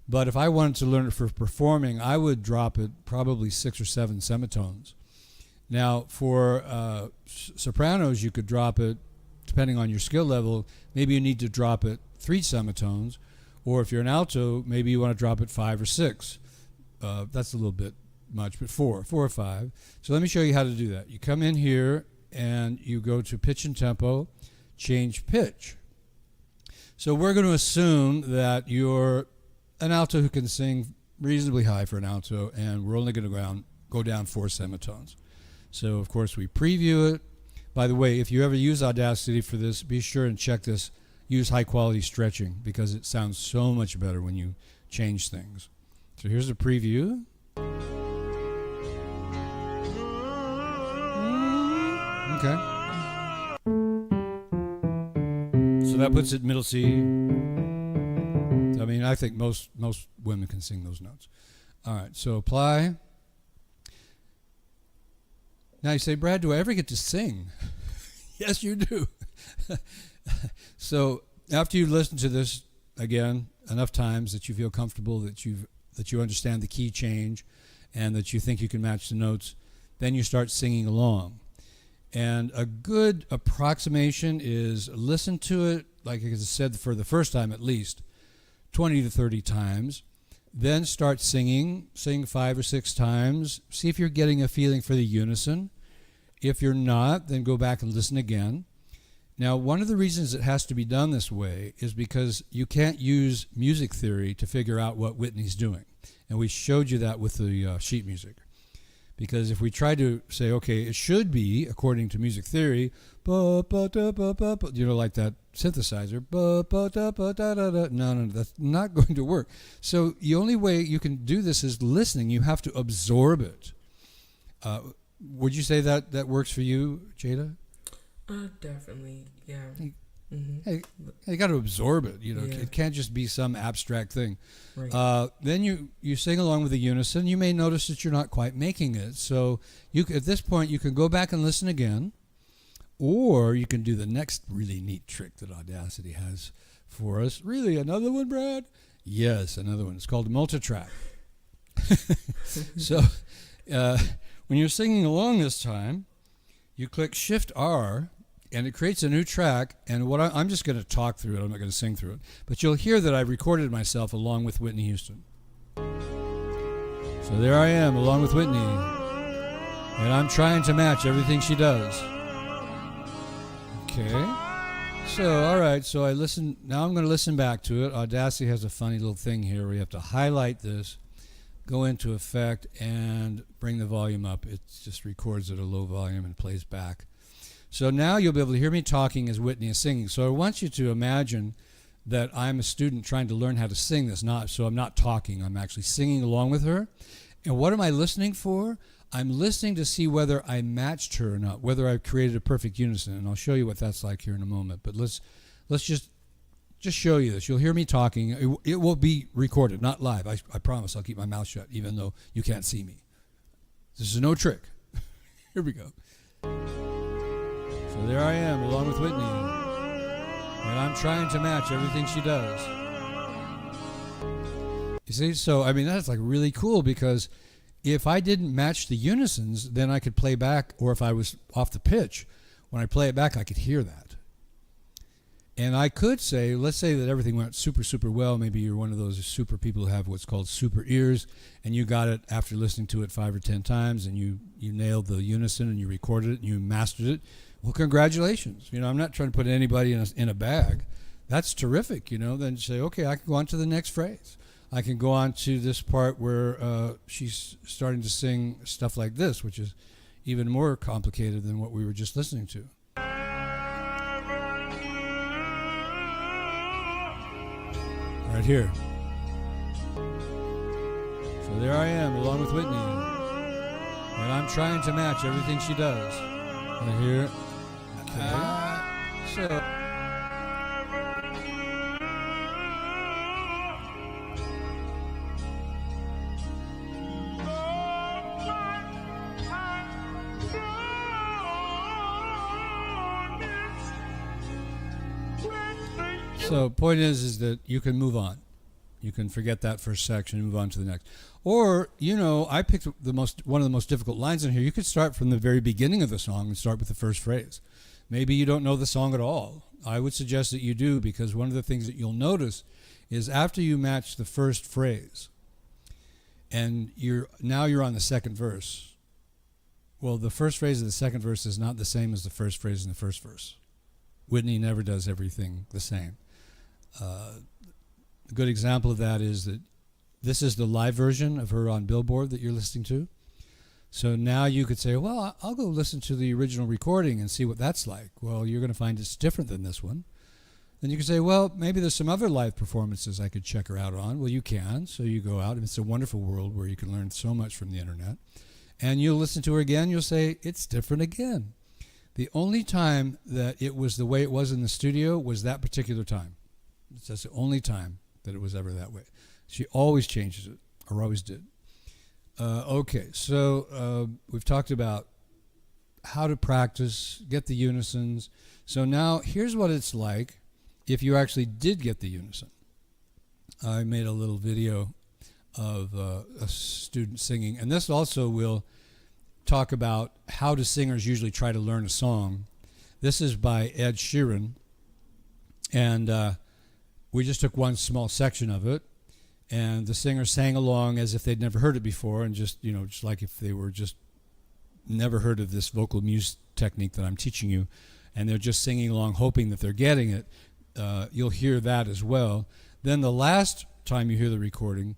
But if I wanted to learn it for performing, I would drop it probably 6 or 7 semitones. Now, for sopranos, you could drop it, depending on your skill level, maybe you need to drop it 3 semitones. Or if you're an alto, maybe you want to drop it 5 or 6. That's a little bit much, but 4 or 5. So let me show you how to do that. You come in here and you go to pitch and tempo, change pitch. So we're going to assume that you're an alto who can sing reasonably high for an alto, and we're only going to go down 4 semitones. So, of course, we preview it. By the way, if you ever use Audacity for this, be sure and check this. Use high-quality stretching because it sounds so much better when you change things. So here's a preview. Okay. So that puts it middle C. I mean, I think most women can sing those notes. All right, so apply. Now you say, Brad, do I ever get to sing? Yes, you do. So after you've listened to this again enough times that you feel comfortable, that you understand the key change, and that you think you can match the notes, then you start singing along. And a good approximation is listen to it, like I said, for the first time at least, 20 to 30 times. Then start singing, sing 5 or 6 times. See if you're getting a feeling for the unison. If you're not, then go back and listen again. Now, one of the reasons it has to be done this way is because you can't use music theory to figure out what Whitney's doing. And we showed you that with the sheet music. Because if we try to say, okay, it should be, according to music theory, like that synthesizer, no, that's not going to work. So the only way you can do this is listening. You have to absorb it. Would you say that works for you, Jada? Definitely, yeah. Hey, you got to absorb it. Yeah. It can't just be some abstract thing. Right. Then you sing along with the unison. You may notice that you're not quite making it. So at this point, you can go back and listen again, or you can do the next really neat trick that Audacity has for us. Really, another one, Brad? Yes, another one. It's called multitrack. So when you're singing along this time, you click Shift R, and it creates a new track, and I'm just going to talk through it. I'm not going to sing through it. But you'll hear that I recorded myself along with Whitney Houston. So there I am, along with Whitney. And I'm trying to match everything she does. Okay. So, all right, so now I'm going to listen back to it. Audacity has a funny little thing here where you have to highlight this, go into effect, and bring the volume up. It just records at a low volume and plays back. So now you'll be able to hear me talking as Whitney is singing. So I want you to imagine that I'm a student trying to learn how to sing this. So I'm not talking. I'm actually singing along with her. And what am I listening for? I'm listening to see whether I matched her or not, whether I've created a perfect unison. And I'll show you what that's like here in a moment. But let's just show you this. You'll hear me talking. It will be recorded, not live. I promise I'll keep my mouth shut, even though you can't see me. This is no trick. Here we go. So there I am, along with Whitney, and I'm trying to match everything she does. You see, so I mean that's like really cool, because if I didn't match the unisons, then I could play back, or if I was off the pitch, when I play it back, I could hear that. And I could say, let's say that everything went super, super well. Maybe you're one of those super people who have what's called super ears, and you got it after listening to it 5 or 10 times, and you nailed the unison, and you recorded it, and you mastered it. Well, congratulations. I'm not trying to put anybody in a bag. That's terrific, Then say, okay, I can go on to the next phrase. I can go on to this part where she's starting to sing stuff like this, which is even more complicated than what we were just listening to. Right here. So there I am, along with Whitney. And I'm trying to match everything she does. Right here. Okay. So... So point is that you can move on. You can forget that first section and move on to the next. Or, you know, I picked one of the most difficult lines in here. You could start from the very beginning of the song and start with the first phrase. Maybe you don't know the song at all. I would suggest that you do, because one of the things that you'll notice is after you match the first phrase and you're on the second verse. Well, the first phrase of the second verse is not the same as the first phrase in the first verse. Whitney never does everything the same. A good example of that is that this is the live version of her on Billboard that you're listening to. So now you could say, well, I'll go listen to the original recording and see what that's like. Well, you're going to find it's different than this one. Then you can say, well, maybe there's some other live performances I could check her out on. Well, you can. So you go out, and it's a wonderful world where you can learn so much from the internet. And you'll listen to her again. You'll say, it's different again. The only time that it was the way it was in the studio was that particular time. That's the only time that it was ever that way. She always changes it, or always did. Okay, so we've talked about how to practice, get the unisons. So now here's what it's like if you actually did get the unison. I made a little video of a student singing, and this also will talk about how do singers usually try to learn a song. This is by Ed Sheeran, and we just took one small section of it, and the singer sang along as if they'd never heard it before, and just like if they were just never heard of this vocal muse technique that I'm teaching you, and they're just singing along hoping that they're getting it. You'll hear that as well. Then the last time you hear the recording,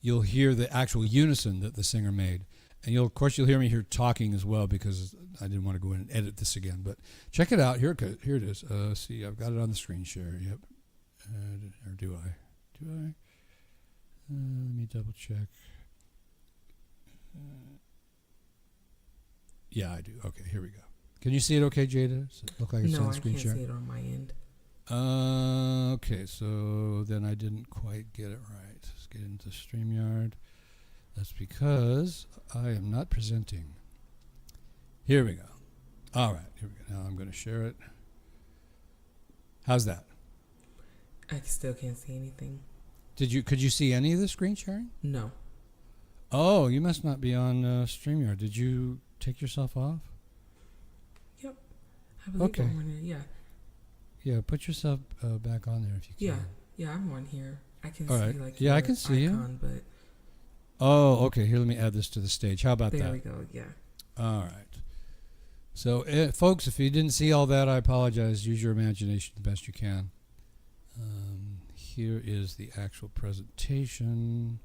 you'll hear the actual unison that the singer made. And of course you'll hear me here talking as well, because I didn't want to go in and edit this again. But check it out. Here it is. See, I've got it on the screen share. Yep. Or do I? Let me double check. Yeah, I do. Okay, here we go. Can you see it okay, Jada? Does it look like it's on the screen share? No, I can't see it on my end. Okay, so then I didn't quite get it right. Let's get into StreamYard. That's because I am not presenting. Here we go. All right, here we go. Now I'm going to share it. How's that? I still can't see anything. Could you see any of the screen sharing? No. Oh, you must not be on StreamYard. Did you take yourself off? Yep. I believe okay. I'm on here. Yeah. Yeah, put yourself back on there if you can. Yeah, I'm on here. I can All see right. like I can see icon, you. But oh, okay. Here, let me add this to the stage. How about that? There we go. Yeah. All right. So, folks, if you didn't see all that, I apologize. Use your imagination the best you can. Here is the actual presentation.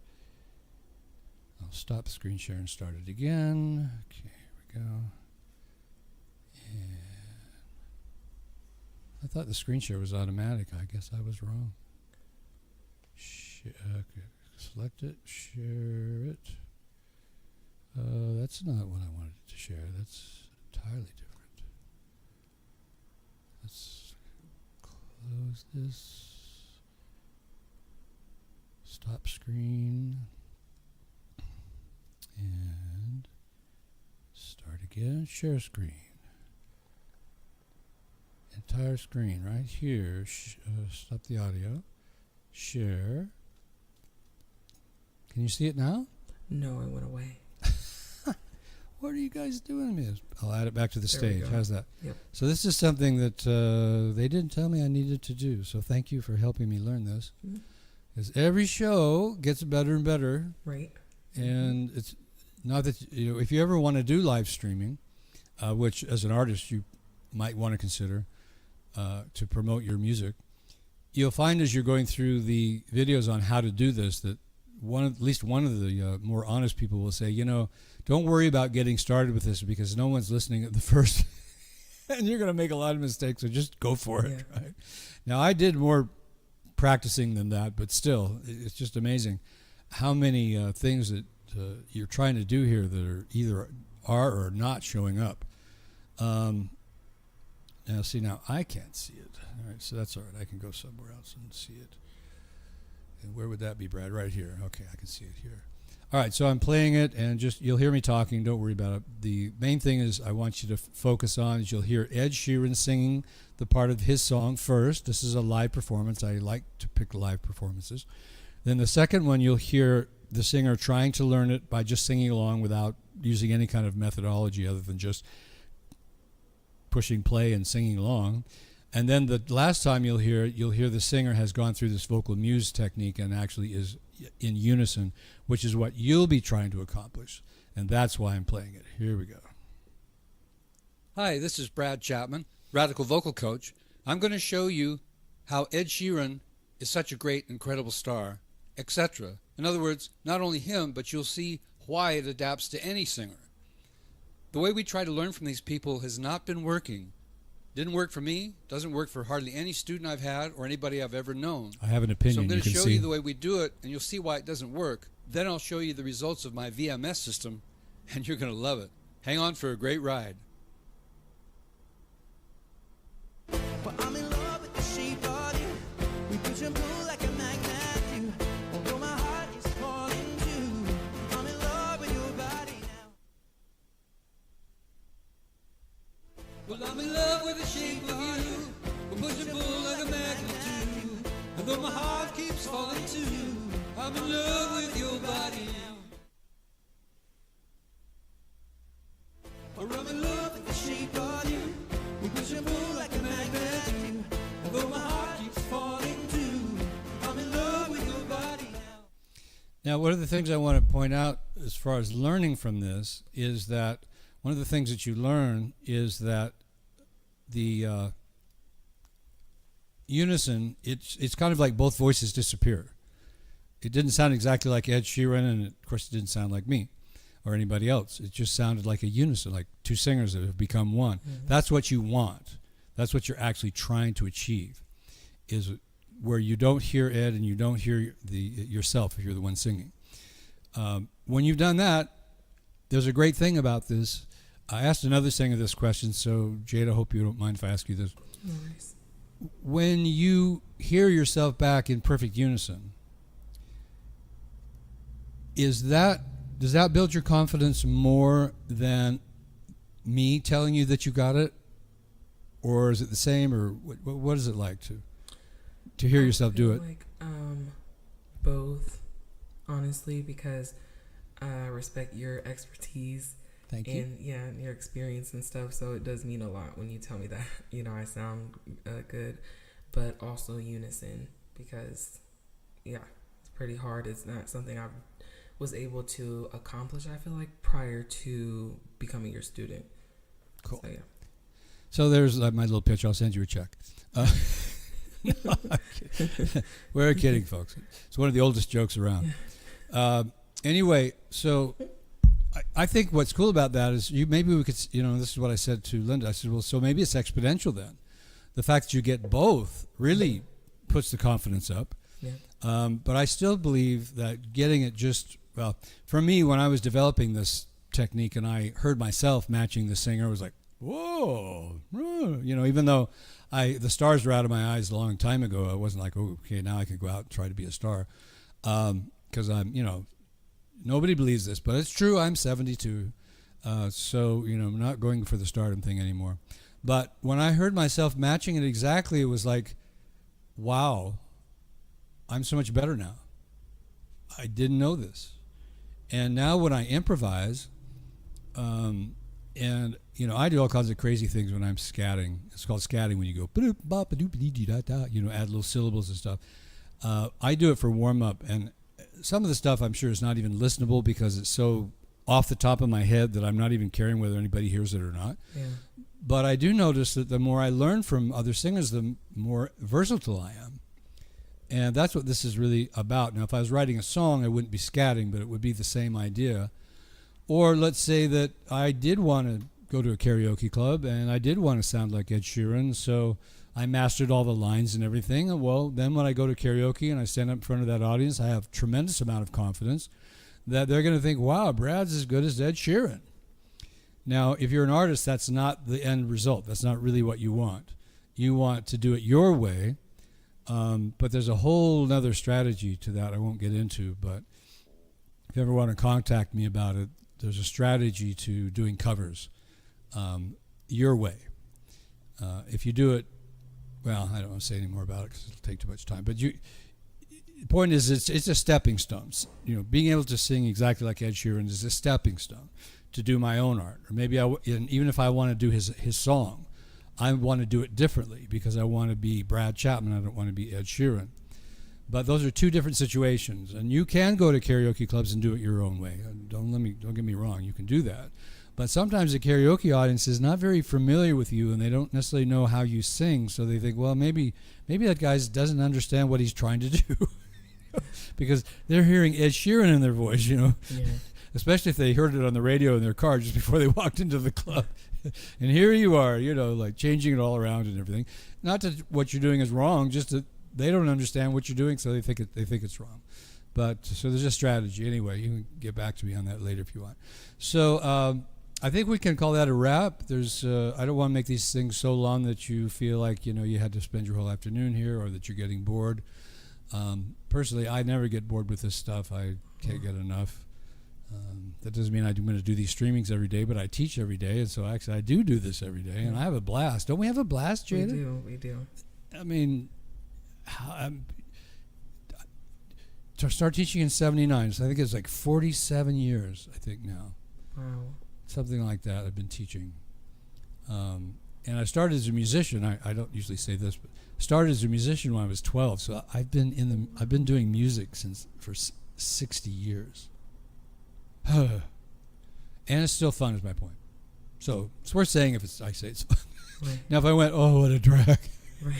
I'll stop the screen share and start it again. Okay, here we go. And I thought the screen share was automatic. I guess I was wrong. Okay, select it, share it. That's not what I wanted to share. That's entirely different. Let's close this. Stop screen. And start again. Share screen. Entire screen right here. Stop the audio. Share. Can you see it now? No, it went away. What are you guys doing? I'll add it back to the stage. How's that? Yep. So this is something that they didn't tell me I needed to do. So thank you for helping me learn this. Because every show gets better and better. Right. And it's not that, if you ever want to do live streaming, which as an artist you might want to consider to promote your music, you'll find as you're going through the videos on how to do this that at least one of the more honest people will say, don't worry about getting started with this because no one's listening at the first, and you're going to make a lot of mistakes, so just go for it. Yeah. Right? Now, I did more practicing than that, but still, it's just amazing how many things that you're trying to do here that are either are or not showing up. Now, see, now I can't see it. All right, so that's all right. I can go somewhere else and see it. And where would that be, Brad? Right here. Okay, I can see it here. All right, so I'm playing it, and just you'll hear me talking. Don't worry about it. The main thing is I want you to focus on is you'll hear Ed Sheeran singing the part of his song first. This is a live performance. I like to pick live performances. Then the second one, you'll hear the singer trying to learn it by just singing along without using any kind of methodology other than just pushing play and singing along. And then the last time you'll hear the singer has gone through this vocal muse technique and actually is in unison, which is what you'll be trying to accomplish. And that's why I'm playing it. Here we go. Hi, this is Brad Chapman, Radical Vocal Coach. I'm going to show you how Ed Sheeran is such a great, incredible star, etc. In other words, not only him, but you'll see why it adapts to any singer. The way we try to learn from these people has not been working. Didn't work for me, doesn't work for hardly any student I've had or anybody I've ever known. I have an opinion. So I'm going to show you the way we do it, and you'll see why it doesn't work. Then I'll show you the results of my VMS system, and you're going to love it. Hang on for a great ride. Well, I'm in love with the shape of you. We push and pull like a magnet do. Although my heart is falling too. I'm in love with your body now. Well, I'm in love with the shape of you. We push and pull like a magnet do. Although my heart keeps falling too. I'm in love with your body now. Or I'm in love with the shape of you. We push and pull like a magnet do. Although my heart keeps falling too. I'm in love with your body now. Now, one of the things I want to point out as far as learning from this is that one of the things that you learn is that the unison, it's kind of like both voices disappear. It didn't sound exactly like Ed Sheeran, and of course it didn't sound like me or anybody else. It just sounded like a unison, like two singers that have become one. Mm-hmm. That's what you want. That's what you're actually trying to achieve, is where you don't hear Ed and you don't hear yourself if you're the one singing. When you've done that, there's a great thing about this. I asked another singer this question, so Jade, I hope you don't mind if I ask you this. Nice. When you hear yourself back in perfect unison, does that build your confidence more than me telling you that you got it? Or is it the same, or what is it like to hear yourself do it? Like both, honestly, because I respect your expertise. Thank you. And your experience and stuff. So it does mean a lot when you tell me that, I sound good, but also unison, because it's pretty hard. It's not something I was able to accomplish, I feel like, prior to becoming your student. Cool. So, yeah. So there's my little pitch. I'll send you a check. We're kidding, folks. It's one of the oldest jokes around. Anyway, so I think what's cool about that is maybe we could, this is what I said to Linda. I said, well, so maybe it's exponential then. The fact that you get both really puts the confidence up. Yeah. But I still believe that getting it for me, when I was developing this technique and I heard myself matching the singer, I was like, whoa, even though the stars were out of my eyes a long time ago, I wasn't like, oh, okay, now I can go out and try to be a star. Because I'm, nobody believes this, but it's true. I'm 72. So, I'm not going for the stardom thing anymore. But when I heard myself matching it exactly, it was like, wow, I'm so much better now. I didn't know this. And now when I improvise, and, I do all kinds of crazy things when I'm scatting. It's called scatting when you go, add little syllables and stuff. I do it for warm-up, and some of the stuff I'm sure is not even listenable because it's so off the top of my head that I'm not even caring whether anybody hears it or not. Yeah. But I do notice that the more I learn from other singers, the more versatile I am. And that's what this is really about. Now, if I was writing a song, I wouldn't be scatting, but it would be the same idea. Or let's say that I did want to go to a karaoke club and I did want to sound like Ed Sheeran, so I mastered all the lines and everything. Well, then when I go to karaoke and I stand up in front of that audience, I have tremendous amount of confidence that they're going to think, wow, Brad's as good as Ed Sheeran. Now, if you're an artist, that's not the end result. That's not really what you want. You want to do it your way, but there's a whole other strategy to that I won't get into, but if you ever want to contact me about it, there's a strategy to doing covers your way. If you do it, well, I don't want to say any more about it because it'll take too much time, but the point is it's a stepping stone. You know, being able to sing exactly like Ed Sheeran is a stepping stone to do my own art. Or maybe even if I want to do his song, I want to do it differently because I want to be Brad Chapman. I don't want to be Ed Sheeran. But those are two different situations, and you can go to karaoke clubs and do it your own way. Don't get me wrong, you can do that. But sometimes the karaoke audience is not very familiar with you, and they don't necessarily know how you sing, so they think, well, maybe that guy doesn't understand what he's trying to do, because they're hearing Ed Sheeran in their voice, you know. Yeah. Especially if they heard it on the radio in their car just before they walked into the club. And here you are, you know, like changing it all around and everything. Not that what you're doing is wrong, just that they don't understand what you're doing, so they think it's wrong. But so there's a strategy. Anyway, you can get back to me on that later if you want. So I think we can call that a wrap. There's I don't want to make these things so long that you feel like, you know, you had to spend your whole afternoon here or that you're getting bored. Personally, I never get bored with this stuff. I can't get enough. That doesn't mean I'm going to do these streamings every day, but I teach every day, and so actually I do this every day, and I have a blast. Don't we have a blast, Jada? We do. I mean, to start teaching in 79, so I think it's like 47 years, I think now. Wow. Something like that I've been teaching. And I started as a musician. I don't usually say this, but started as a musician when I was 12, so I've been doing music for 60 years. And it's still fun is my point. So it's worth saying if I say it's fun. Right. Now if I went, oh, what a drag, Right.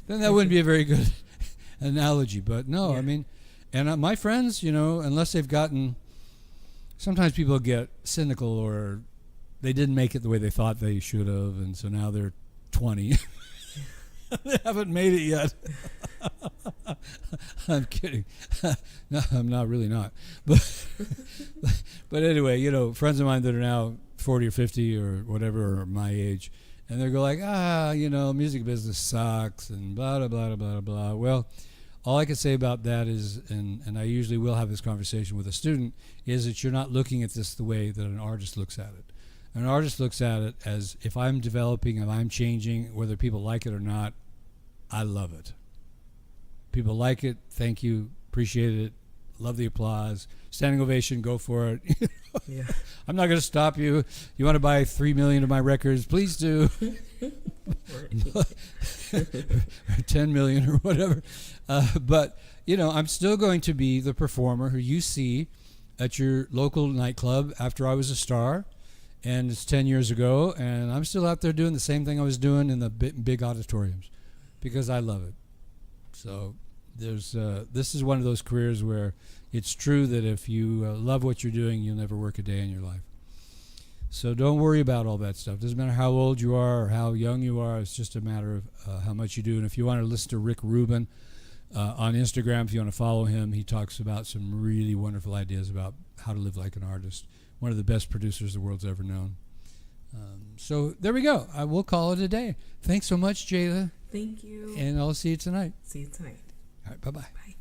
then that wouldn't be a very good analogy. But no, Yeah. I mean, and my friends, you know, unless they've gotten, sometimes people get cynical or they didn't make it the way they thought they should have, and so now they're 20. They haven't made it yet. I'm kidding. No, I'm not, really not. But anyway, you know, friends of mine that are now 40 or 50 or whatever, or my age, and they go like, you know, music business sucks and blah, blah, blah, blah, blah. Well, all I can say about that is, and I usually will have this conversation with a student, is that you're not looking at this the way that an artist looks at it. An artist looks at it as, if I'm developing, if I'm changing, whether people like it or not, I love it. People like it, thank you, appreciate it, love the applause, standing ovation, go for it. Yeah. I'm not going to stop you. You want to buy 3 million of my records, please do. 10 million or whatever. But, you know, I'm still going to be the performer who you see at your local nightclub after I was a star. And it's 10 years ago, and I'm still out there doing the same thing I was doing in the big auditoriums because I love it. So there's this is one of those careers where it's true that if you love what you're doing, you'll never work a day in your life. So don't worry about all that stuff. Doesn't matter how old you are or how young you are. It's just a matter of how much you do. And if you want to listen to Rick Rubin on Instagram, if you want to follow him, he talks about some really wonderful ideas about how to live like an artist. One of the best producers the world's ever known. So there we go. I will call it a day. Thanks so much, Jayla. Thank you. And I'll see you tonight. See you tonight. All right, bye-bye. Bye.